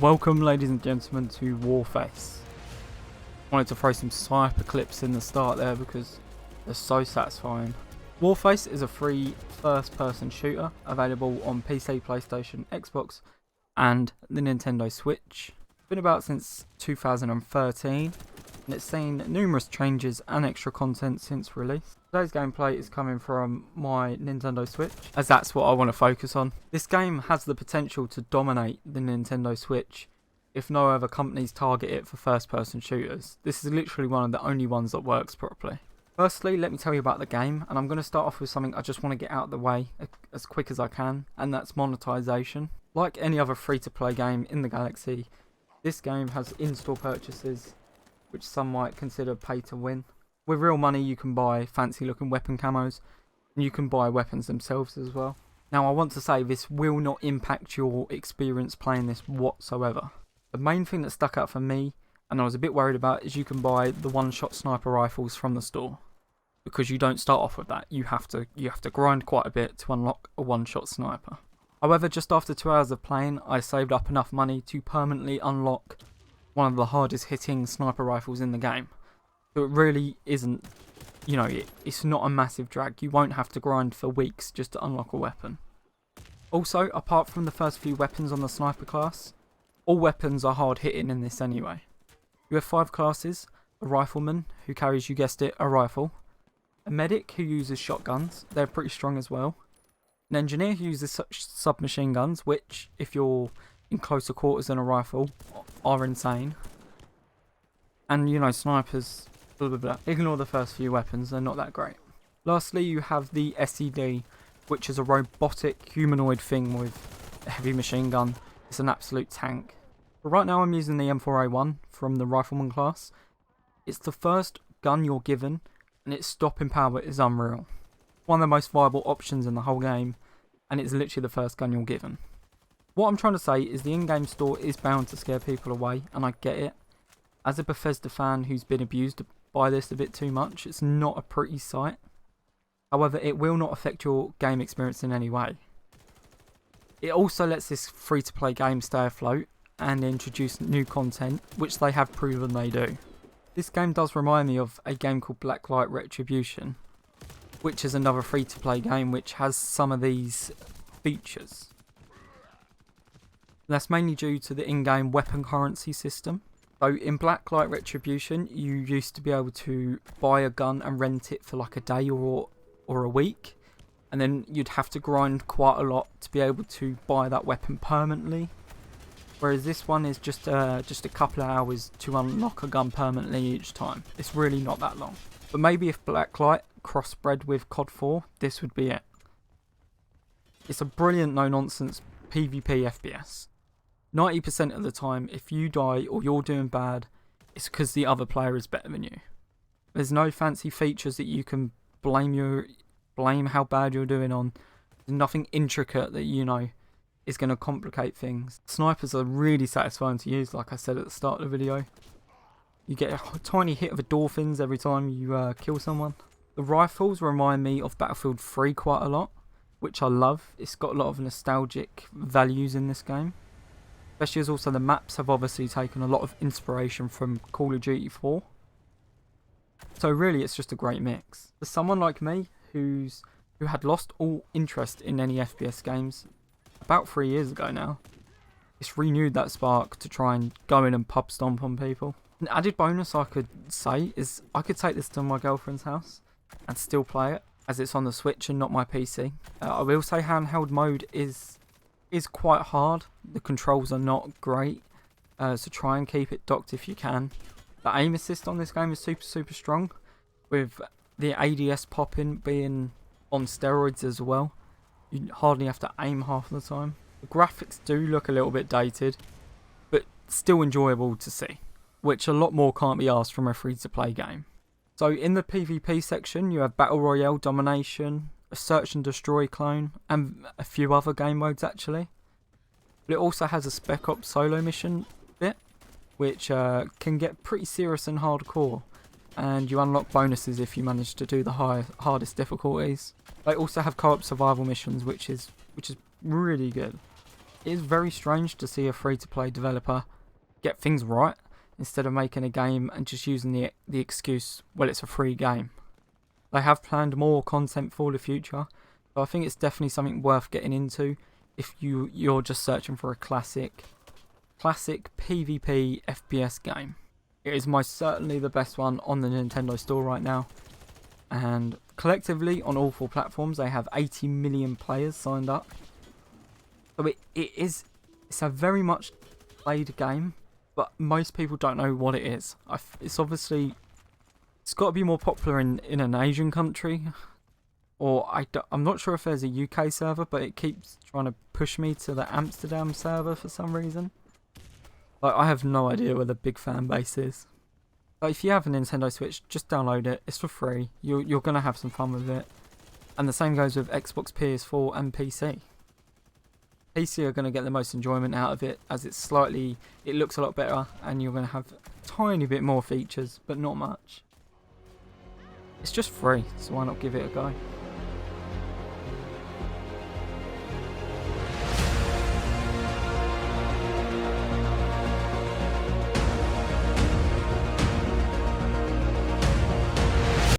Welcome ladies and gentlemen to Warface. Wanted to throw some sniper clips in the start there because they're so satisfying. Warface is a free first person shooter available on PC, PlayStation, Xbox and the Nintendo Switch. It's been about since 2013 and it's seen numerous changes and extra content since release. Today's gameplay is coming from my Nintendo Switch, as that's what I want to focus on. This game has the potential to dominate the Nintendo Switch if no other companies target it for first person shooters. This is literally one of the only ones that works properly. Firstly, let me tell you about the game, and I'm going to start off with something I just want to get out of the way as quick as I can, and that's monetization. Like any other free-to-play game in the galaxy, this game has in-store purchases, which some might consider pay to win. With real money you can buy fancy looking weapon camos, and you can buy weapons themselves as well. Now I want to say this will not impact your experience playing this whatsoever. The main thing that stuck out for me, and I was a bit worried about, is you can buy the one-shot sniper rifles from the store. Because you don't start off with that, you have to grind quite a bit to unlock a one-shot sniper. However, just after 2 hours of playing, I saved up enough money to permanently unlock one of the hardest hitting sniper rifles in the game. So it really isn't, it's not a massive drag. You won't have to grind for weeks just to unlock a weapon. Also, apart from the first few weapons on the sniper class, all weapons are hard hitting in this anyway. You have 5 classes: a rifleman, who carries, you guessed it, a rifle; a medic, who uses shotguns, they're pretty strong as well; an engineer, who uses submachine guns, which, if you're in closer quarters than a rifle, are insane; and, snipers, blah blah blah. Ignore the first few weapons, they're not that great. Lastly, you have the SED, which is a robotic humanoid thing with a heavy machine gun. It's an absolute tank. But right now I'm using the M4A1 from the rifleman class. It's the first gun you're given, and its stopping power is unreal. One of the most viable options in the whole game, and it's literally the first gun you're given. What I'm trying to say is the in-game store is bound to scare people away, and I get it. As a Bethesda fan who's been abused by this a bit too much, it's not a pretty sight. However, it will not affect your game experience in any way. It also lets this free-to-play game stay afloat and introduce new content, which they have proven they do. This game does remind me of a game called Blacklight Retribution, which is another free-to-play game which has some of these features. That's mainly due to the in-game weapon currency system. So in Blacklight Retribution, you used to be able to buy a gun and rent it for like a day or a week, and then you'd have to grind quite a lot to be able to buy that weapon permanently. Whereas this one is just a couple of hours to unlock a gun permanently each time. It's really not that long. But maybe if Blacklight crossbred with COD 4, this would be it. It's a brilliant no-nonsense PvP FPS. 90% of the time, if you die or you're doing bad, it's because the other player is better than you. There's no fancy features that you can blame how bad you're doing on. There's nothing intricate that is going to complicate things. Snipers are really satisfying to use, like I said at the start of the video. You get a tiny hit of endorphins every time you kill someone. The rifles remind me of Battlefield 3 quite a lot, which I love. It's got a lot of nostalgic values in this game. Especially as also the maps have obviously taken a lot of inspiration from Call of Duty 4. So really it's just a great mix. For someone like me who had lost all interest in any FPS games about 3 years ago now, it's renewed that spark to try and go in and pub stomp on people. An added bonus I could say is I could take this to my girlfriend's house and still play it, as it's on the Switch and not my PC. I will say handheld mode is quite hard. The controls are not great, so try and keep it docked if you can. The aim assist on this game is super strong, with the ADS popping being on steroids as well. You hardly have to aim half the time. The graphics do look a little bit dated, but still enjoyable to see, which a lot more can't be asked from a free-to-play game. So in the PvP section you have Battle Royale Domination, a Search and Destroy clone, and a few other game modes actually. But it also has a Spec Ops solo mission bit, which can get pretty serious and hardcore, and you unlock bonuses if you manage to do the hardest difficulties. They also have co-op survival missions, which is really good. it is very strange to see a free-to-play developer get things right instead of making a game and just using the excuse, well, it's a free game. They have planned more content for the future, so I think it's definitely something worth getting into if you're just searching for a classic PvP FPS game. It is most certainly the best one on the Nintendo Store right now, and collectively on all 4 platforms they have 80 million players signed up. So it's a very much played game, but most people don't know what it is. It's got to be more popular in an Asian country, or I'm not sure if there's a UK server, but it keeps trying to push me to the Amsterdam server for some reason. Like, I have no idea where the big fan base is. But if you have a Nintendo Switch, just download it. It's for free. You're going to have some fun with it. And the same goes with Xbox, PS4 and PC. PC are going to get the most enjoyment out of it, as it looks a lot better, and you're going to have a tiny bit more features, but not much. It's just free, so why not give it a go?